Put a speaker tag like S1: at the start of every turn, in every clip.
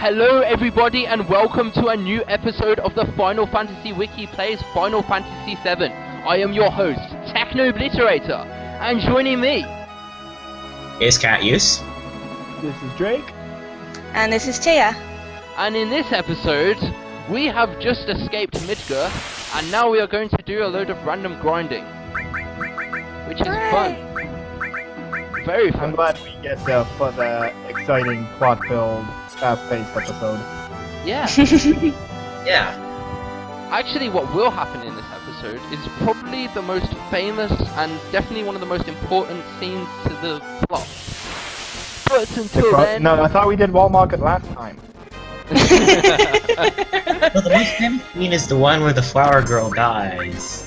S1: Hello everybody and welcome to a new episode of the Final Fantasy Wiki plays Final Fantasy VII. I am your host, Techno Obliterator, and joining me
S2: is Catius.
S3: This is Drake.
S4: And this is Tia.
S1: And in this episode, we have just escaped Midgar, and now we are going to do a load of random grinding. Which is fun. Very fun.
S3: I'm glad we get for the exciting plot-filled, fast-paced episode.
S1: Yeah.
S2: Yeah.
S1: Actually, what will happen in this episode is probably the most famous and definitely one of the most important scenes to the plot. But until then...
S3: No, I thought we did Wall Market last time.
S2: Well, the most famous scene is the one where the flower girl dies.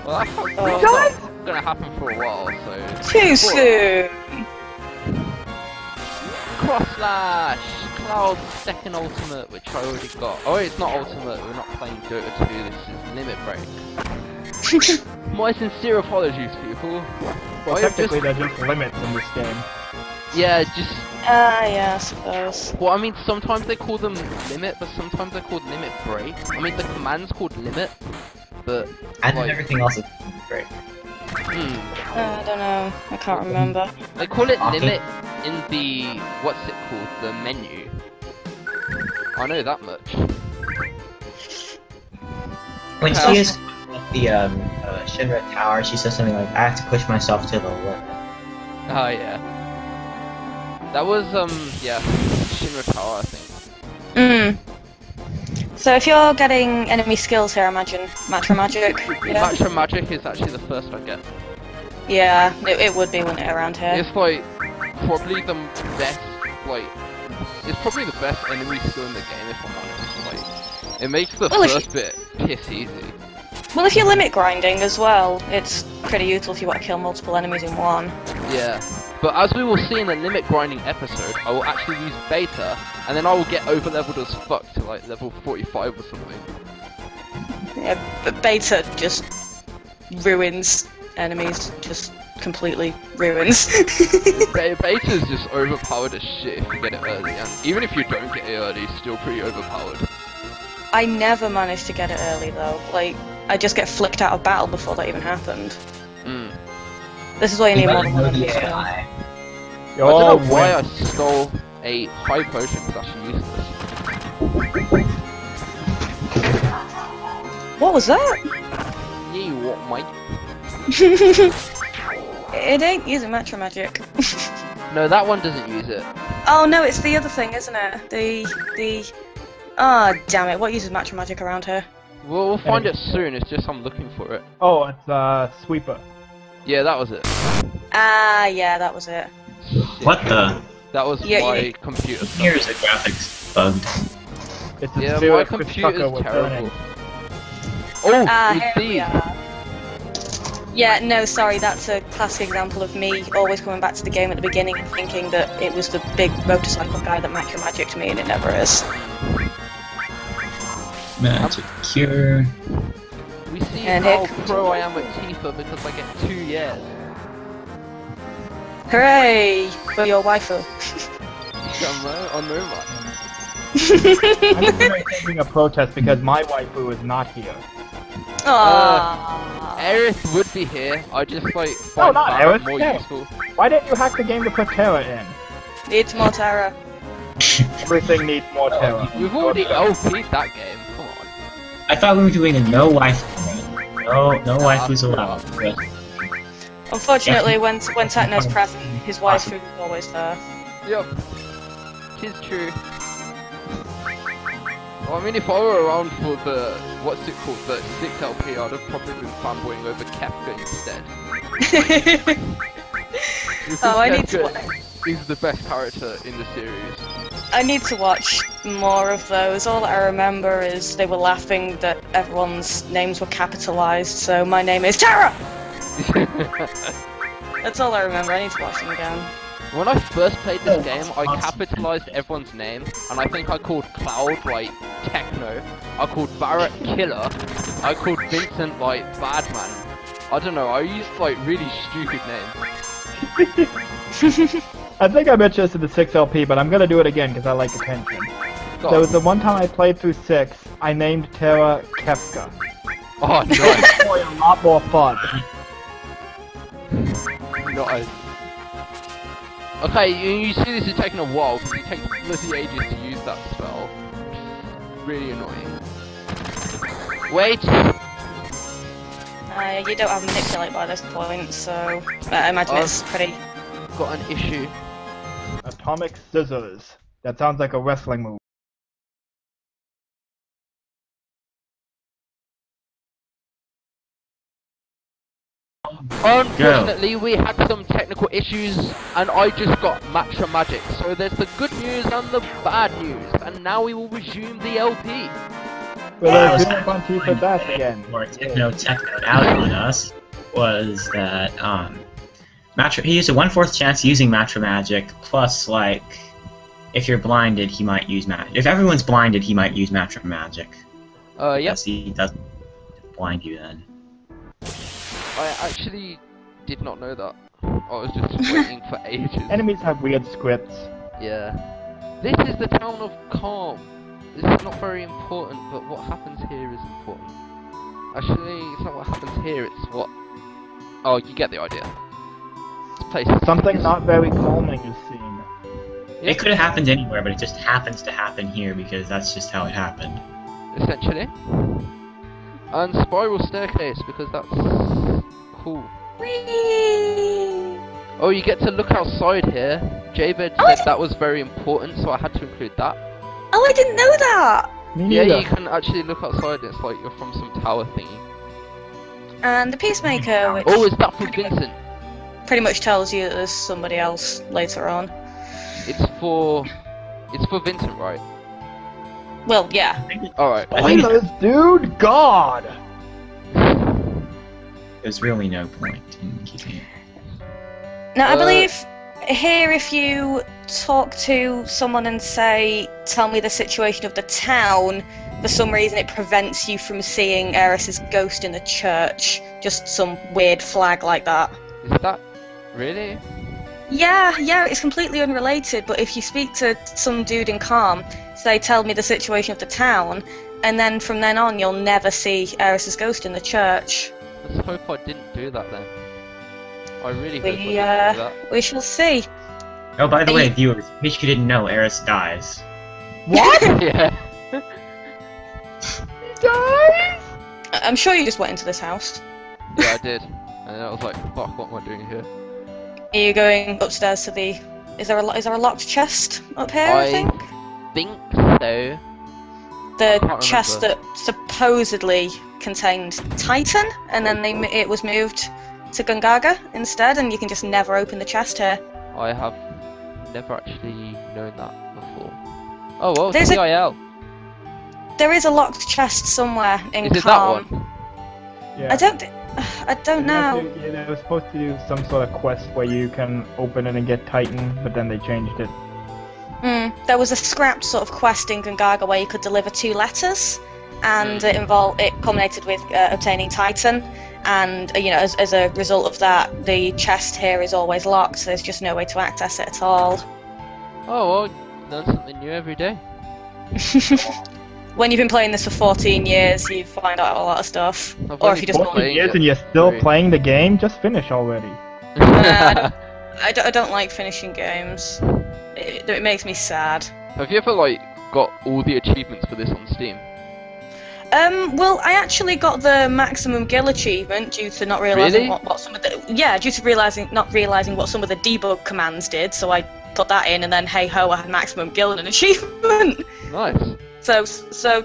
S1: Well, that's not gonna happen for a while, so...
S4: Too soon!
S1: Cross Slash! Cloud's second ultimate, which I already got. Oh, it's not ultimate, we're not playing Dota 2, this is Limit Break. My sincere apologies, people.
S3: Well, technically they're just limits in this game.
S1: Yeah, just...
S4: yeah, I suppose.
S1: Well, I mean, sometimes they call them Limit, but sometimes they're called Limit Break. I mean, the command's called Limit, but...
S2: And like, everything else is Break.
S4: I don't know, I can't remember.
S1: They call it Limit in the... what's it called? The menu. I know that much.
S2: When she is at the Shinra Tower, she says something like, I have to push myself to the limit.
S1: Oh, yeah. That was, yeah, Shinra Tower, I think.
S4: So if you're getting enemy skills here, I imagine Matra Magic. Yeah?
S1: Matra Magic is actually the first I get.
S4: Yeah, it would be, wouldn't it, around here?
S1: It's like, probably the best, like, it's probably the best enemy skill in the game, if I'm honest. Like, it makes the first bit piss easy.
S4: Well, if you're limit grinding as well, it's pretty useful if you want to kill multiple enemies in one.
S1: Yeah. But as we will see in the limit grinding episode, I will actually use beta, and then I will get over leveled as fuck to like level 45 or something.
S4: Yeah, but beta just ruins enemies, just completely ruins.
S1: Beta is just overpowered as shit if you get it early, and even if you don't get it early, it's still pretty overpowered.
S4: I never managed to get it early though, like, I just get flicked out of battle before that even happened. This is why you need more than one enemy skill.
S1: I don't know why I stole a high potion, because that's useless.
S4: What was that?
S1: Yeah, what, mate?
S4: It ain't using Matra Magic.
S1: No, that one doesn't use it.
S4: Oh no, it's the other thing, isn't it? The... Ah, damn it, what uses Matra Magic around here?
S1: We'll find it soon, it's just I'm looking for it.
S3: Oh, it's Sweeper.
S1: Yeah, that was it.
S4: Ah, yeah, that was it.
S1: Shit.
S2: What the?
S1: That was my computer.
S2: Here's a graphics bug.
S3: It's a
S1: Yeah, my computer's terrible. Oh,
S4: here we are. Yeah, no, sorry, that's a classic example of me always coming back to the game at the beginning and thinking that it was the big motorcycle guy that Matra Magicked me, and it never is.
S2: Magic Cure.
S1: We see how pro I am with Tifa because I get 2 years.
S4: Hooray! For your waifu.
S1: On no man.
S3: I'm taking a protest because my waifu is not here.
S4: Aww.
S1: Aerith would be here, I just like
S3: No,
S1: find
S3: not
S1: Barret
S3: Aerith,
S1: more
S3: no.
S1: useful.
S3: Why didn't you hack the game to put Terra in?
S4: Needs more terror.
S3: Everything needs more Terra.
S1: We've already LP'd that game, come on.
S2: I thought we were doing a no waifu. No waifus allowed.
S4: Unfortunately, when Techno's present, his waifu is always there.
S1: Yep. Tis true. Well, I mean, if I were around for the, what's it called, the 6LP, I'd have probably been fanboying over Kefka instead.
S4: Oh, I need to...
S1: He's the best character in the series.
S4: I need to watch more of those. All that I remember is they were laughing that everyone's names were capitalized, so my name is Terra! That's all I remember. I need to watch them again.
S1: When I first played this game, I capitalized everyone's name, and I think I called Cloud, like, Techno. I called Barret Killer. I called Vincent, like, Badman. I don't know, I used, like, really stupid names.
S3: I think I mentioned this in the 6LP, but I'm gonna do it again because I like attention. There was the one time I played through 6, I named Terra Kefka.
S1: Oh,
S3: It's
S1: nice.
S3: probably a lot more fun.
S1: Nice. Okay, you see this is taking a while, because it takes bloody ages to use that spell. Really annoying. Wait!
S4: You don't have manipulate by this point, so I imagine it's pretty.
S1: Got an issue.
S3: Atomic Scissors. That sounds like a wrestling move.
S1: Unfortunately, we had some technical issues, and I just got Matcha Magic. So there's the good news and the bad news, and now we will resume the LP.
S3: Well, there's a bunch for that again.
S2: Or techno out on us was that he used a 1/4 chance using Matcha Magic, plus like if you're blinded, he might use magic. If everyone's blinded, he might use Matcha Magic.
S1: Yep.
S2: Yes, he doesn't blind you then.
S1: I actually did not know that. I was just waiting for ages.
S3: Enemies have weird scripts.
S1: Yeah. This is the town of Calm. This is not very important, but what happens here is important. Actually, it's not what happens here, it's what... Oh, you get the idea. This place is...
S3: Something not very calming is seen.
S1: Yeah.
S2: It could have happened anywhere, but it just happens to happen here because that's just how it happened.
S1: Essentially. And spiral staircase, because that's... cool.
S4: Whee!
S1: Oh, you get to look outside here. Jabed said that was very important, so I had to include that.
S4: Oh, I didn't know that!
S3: Me
S1: Yeah,
S3: neither.
S1: you can actually look outside, it's like you're from some tower thingy.
S4: And the Peacemaker, which
S1: Oh, is that for Vincent?
S4: pretty much tells you that there's somebody else later on.
S1: It's for Vincent, right?
S4: Well, yeah.
S1: Alright.
S3: Spoilers, dude! God!
S2: There's really no point in keeping it.
S4: Now, I believe here if you talk to someone and say, tell me the situation of the town, for some reason it prevents you from seeing Eris's ghost in the church. Just some weird flag like that.
S1: Is that... really?
S4: Yeah, it's completely unrelated, but if you speak to some dude in Calm, say, tell me the situation of the town, and then from then on you'll never see Eris's ghost in the church.
S1: Let's hope I didn't do that then. I really hope I didn't do that.
S4: We shall see.
S2: Oh, by the way, viewers, in case you didn't know, Eris dies.
S3: What?
S1: Yeah.
S3: Guys?
S4: I'm sure you just went into this house.
S1: Yeah, I did. And I was like, fuck, what am I doing here?
S4: Are you going upstairs to the... Is there a locked chest up here, I think?
S1: think so.
S4: The chest that supposedly contained Titan, and then it was moved to Gungaga instead, and you can just never open the chest here.
S1: I have never actually known that before. Oh, well,
S4: There's
S1: CIL.
S4: There is a locked chest somewhere in
S1: Is it
S4: Calm.
S1: that one?
S3: Yeah.
S4: I don't know.
S3: Yeah, they were supposed to do some sort of quest where you can open it and get Titan, but then they changed it.
S4: There was a scrapped sort of quest in Gungaga where you could deliver 2 letters, and it culminated with obtaining Titan. And as a result of that, the chest here is always locked. So there's just no way to access it at all.
S1: Oh, well, learn something new every day.
S4: When you've been playing this for 14 years, you find out a lot of stuff.
S1: I've
S4: Or
S1: only
S4: if you just
S1: been
S4: want
S1: playing
S3: Years
S1: it
S3: and you're still
S1: for
S3: playing the game? Just finish already.
S4: I don't like finishing games. It makes me sad.
S1: Have you ever, got all the achievements for this on Steam?
S4: Well, I actually got the maximum Gil achievement due to not realizing what some of the due to not realizing what some of the debug commands did. So I put that in, and then hey ho, I had maximum Gil and an achievement.
S1: Nice.
S4: So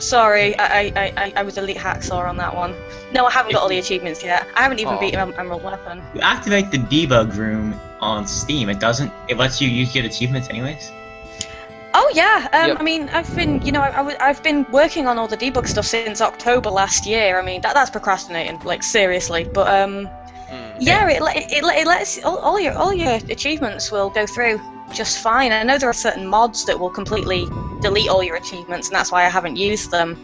S4: sorry, I was elite hacksaw on that one. No, I haven't got all the achievements yet. I haven't even beaten Emerald Weapon.
S2: You activate the debug room on Steam. It lets you get achievements anyways.
S4: Oh yeah,
S1: Yep.
S4: I mean, I've been, I've been working on all the debug stuff since October last year. I mean, that's procrastinating, seriously. But yeah, it lets all your achievements will go through just fine. I know there are certain mods that will completely delete all your achievements, and that's why I haven't used them.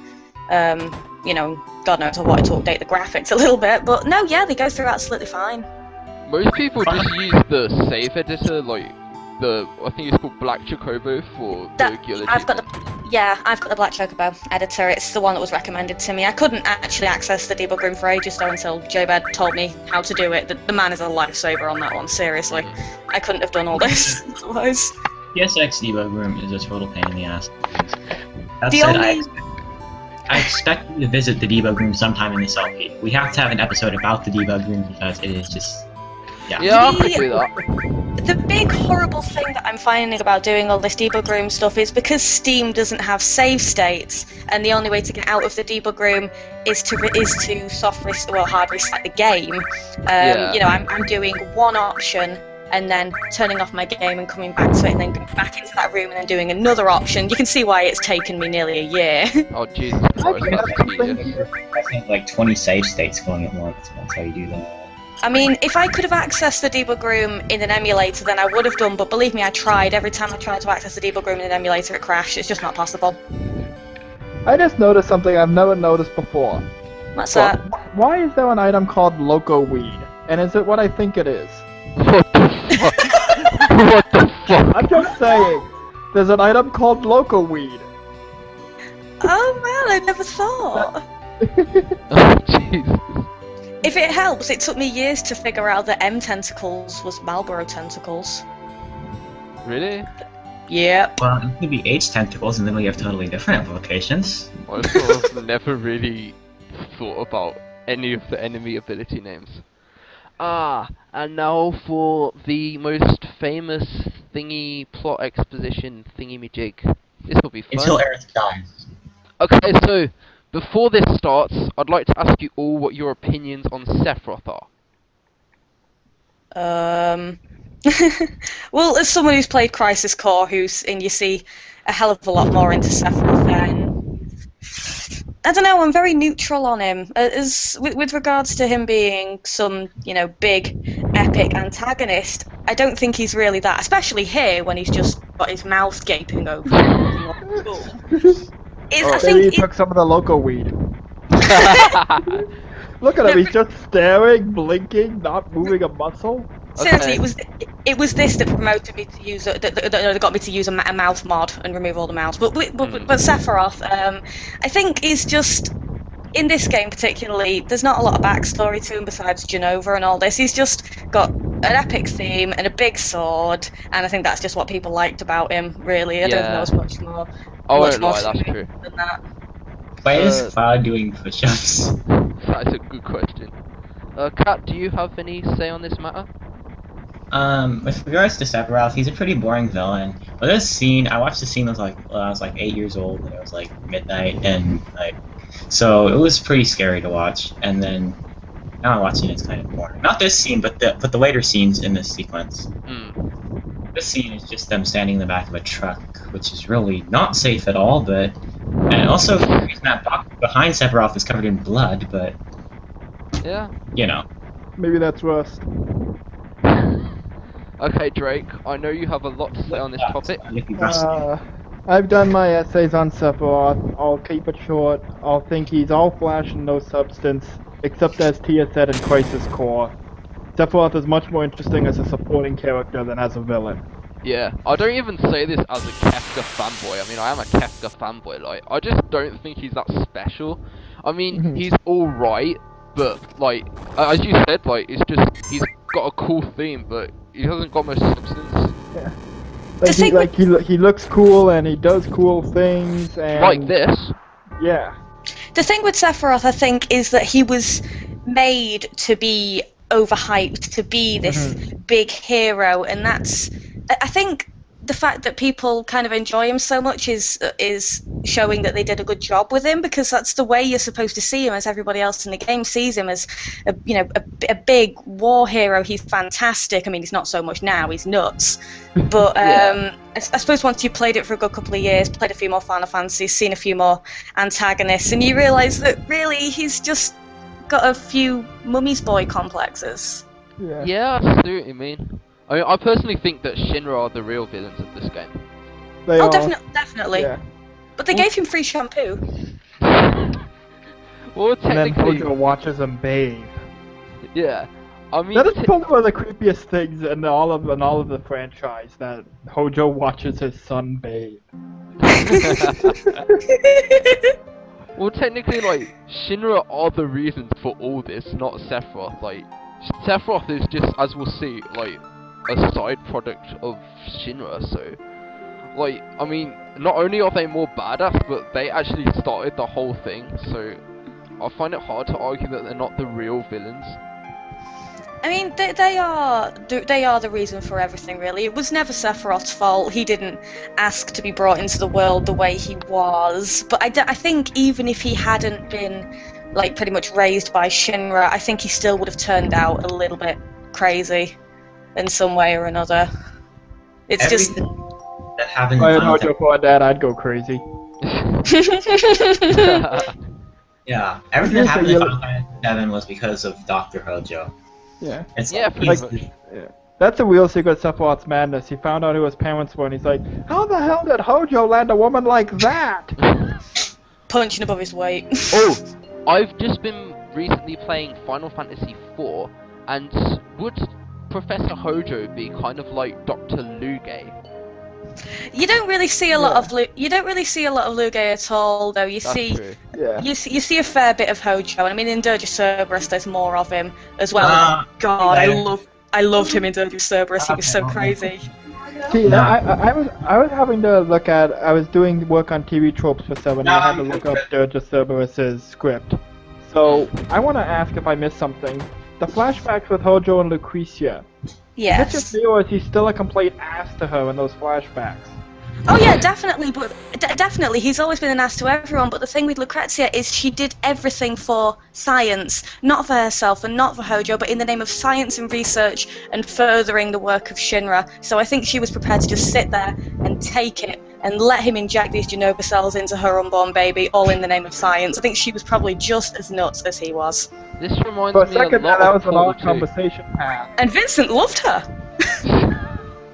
S4: God knows I wanted to update the graphics a little bit, but no, yeah, they go through absolutely fine.
S1: Most people just use the save editor, I think it's called Black Chocobo for the regular
S4: I've got
S1: achievement.
S4: I've got the Black Chocobo editor. It's the one that was recommended to me. I couldn't actually access the debug room for ages though until Jobed told me how to do it. The man is a lifesaver on that one, seriously. I couldn't have done all this otherwise.
S2: PSX debug room is a total pain in the ass. That
S4: The
S2: said,
S4: only-
S2: I expect you to visit the debug room sometime in this LP. We have to have an episode about the debug room because it is just...
S1: Yeah, I could do that.
S4: The big horrible thing that I'm finding about doing all this debug room stuff is because Steam doesn't have save states, and the only way to get out of the debug room is to hard reset the game. You know, I'm doing one option and then turning off my game and coming back to it, and then going back into that room and then doing another option. You can see why it's taken me nearly a year.
S1: Oh Jesus Christ, that's tedious.
S2: I think like 20 save states going at once. That's how you do that.
S4: I mean, if I could have accessed the debug room in an emulator, then I would have done, but believe me, I tried. Every time I tried to access the debug room in an emulator, it crashed. It's just not possible.
S3: I just noticed something I've never noticed before.
S4: What's that?
S3: Why is there an item called Loco Weed? And is it what I think it is?
S1: What the fuck? What the fuck?
S3: I'm just saying. There's an item called Loco Weed.
S4: Oh man, I never thought.
S1: Oh Jesus.
S4: If it helps, it took me years to figure out that M tentacles was Marlboro tentacles.
S1: Really?
S4: Yep.
S2: Well, it could be H tentacles, and then we have totally different implications.
S1: I sort of never really thought about any of the enemy ability names. And now for the most famous thingy plot exposition thingy-majig. This will be fun.
S2: Until Aerith dies.
S1: Okay, so before this starts, I'd like to ask you all what your opinions on Sephiroth are.
S4: Well, as someone who's played Crisis Core, and you see a hell of a lot more into Sephiroth, then I don't know. I'm very neutral on him. With regards to him being some, big, epic antagonist, I don't think he's really that. Especially here, when he's just got his mouth gaping open. I
S3: Maybe he
S4: think
S3: took some of the Loco Weed. Look at him, he's just staring, blinking, not moving a muscle.
S4: seriously, it was this that promoted me to use that got me to use a mouth mod and remove all the mouths. But Sephiroth, I think is just in this game particularly. There's not a lot of backstory to him besides Genova and all this. He's just got an epic theme and a big sword, and I think that's just what people liked about him. Really, I don't know as much more.
S1: I won't lie, that's true.
S4: Than that.
S2: Why is Cloud doing push-ups?
S1: That's a good question. Kat, do you have any say on this matter?
S2: With regards to Sephiroth, he's a pretty boring villain. But this scene, I watched the scene when I was like 8 years old, and it was like midnight, and so it was pretty scary to watch. And then now I'm watching it, it's kind of boring. Not this scene, but the later scenes in this sequence. This scene is just them standing in the back of a truck, which is really not safe at all. And also the reason that box behind Sephiroth is covered in blood, but
S1: yeah,
S3: Maybe that's Rust.
S1: Okay, Drake, I know you have a lot to say on this topic.
S3: I've done my essays on Sephiroth. I'll keep it short. I'll think he's all flash and no substance, except as Tia said in Crisis Core. Sephiroth is much more interesting as a supporting character than as a villain.
S1: Yeah, I don't even say this as a Kefka fanboy. I mean, I am a Kefka fanboy. I just don't think he's that special. I mean, he's alright, but as you said, it's just he's got a cool theme, but he hasn't got much substance.
S3: Yeah. He looks cool and he does cool things and
S1: like this.
S3: Yeah.
S4: The thing with Sephiroth, I think, is that he was made to be overhyped, to be this big hero, and I think the fact that people kind of enjoy him so much is showing that they did a good job with him, because that's the way you're supposed to see him, as everybody else in the game sees him, as a big war hero. He's fantastic. I mean, he's not so much now, he's nuts, but I suppose once you played it for a good couple of years, played a few more Final Fantasies, seen a few more antagonists, and you realise that really he's just got a few mummy's boy complexes.
S1: Yeah, I see what you mean. I mean, I personally think that Shinra are the real villains of this game.
S3: They are.
S4: Definitely.
S3: Yeah.
S4: But they gave him free shampoo.
S1: Well,
S3: And then
S1: technically,
S3: Hojo watches him bathe.
S1: yeah. I mean,
S3: That is probably one of the creepiest things in all of the franchise, that Hojo watches his son bathe.
S1: well, technically, like, Shinra are the reasons for all this, not Sephiroth. Like, Sephiroth is just, as we'll see, like, a side product of Shinra, so... Like, I mean, not only are they more badass, but they actually started the whole thing, so... I find it hard to argue that they're not the real villains.
S4: I mean, they are the reason for everything, really. It was never Sephiroth's fault. He didn't ask to be brought into the world the way he was. But I think even if he hadn't been, like, pretty much raised by Shinra, I think he still would have turned out a little bit crazy in some way or another. It's just...
S2: That happened in
S3: If I had
S2: Final
S3: Hojo for that, I'd go crazy.
S2: Yeah, everything that happened in Final Fantasy VII was because of Dr. Hojo.
S3: Yeah.
S2: It's
S1: Yeah, pretty much.
S3: Yeah. That's the real secret of Sephiroth's madness. He found out who his parents were, and he's like, how the hell did Hojo land a woman like that?
S4: Punching above his weight.
S1: Oh, I've just been recently playing Final Fantasy IV, and would Professor Hojo be kind of like Dr. Luge?
S4: You don't really see a lot of Luge at all, though. You see a fair bit of Hojo, and I mean in Dirge of Cerberus there's more of him as well. God, I loved him in Dirge of Cerberus. He was so crazy.
S3: See, I was having to look at. I was doing work on TV tropes for 7, and I had to look up Dirge of Cerberus's script. So I want to ask if I missed something. The flashbacks with Hojo and Lucretia.
S4: Yes.
S3: Is it just me, or is he still a complete ass to her in those flashbacks?
S4: Oh yeah, definitely, but definitely, he's always been an ass to everyone, but the thing with Lucrezia is she did everything for science, not for herself and not for Hojo, but in the name of science and research and furthering the work of Shinra. So I think she was prepared to just sit there and take it and let him inject these Genova cells into her unborn baby, all in the name of science. I think she was probably just as nuts as he was.
S1: This reminds
S3: For a
S1: me
S3: second,
S1: a lot
S3: that
S1: of
S3: was an odd
S1: Portal 2.
S3: conversation path.
S4: And Vincent loved her!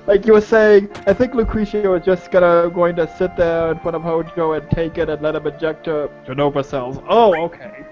S3: Like you were saying, I think Lucretia was just going to sit there in front of Hojo and take it and let him inject her Genova cells. Oh, okay.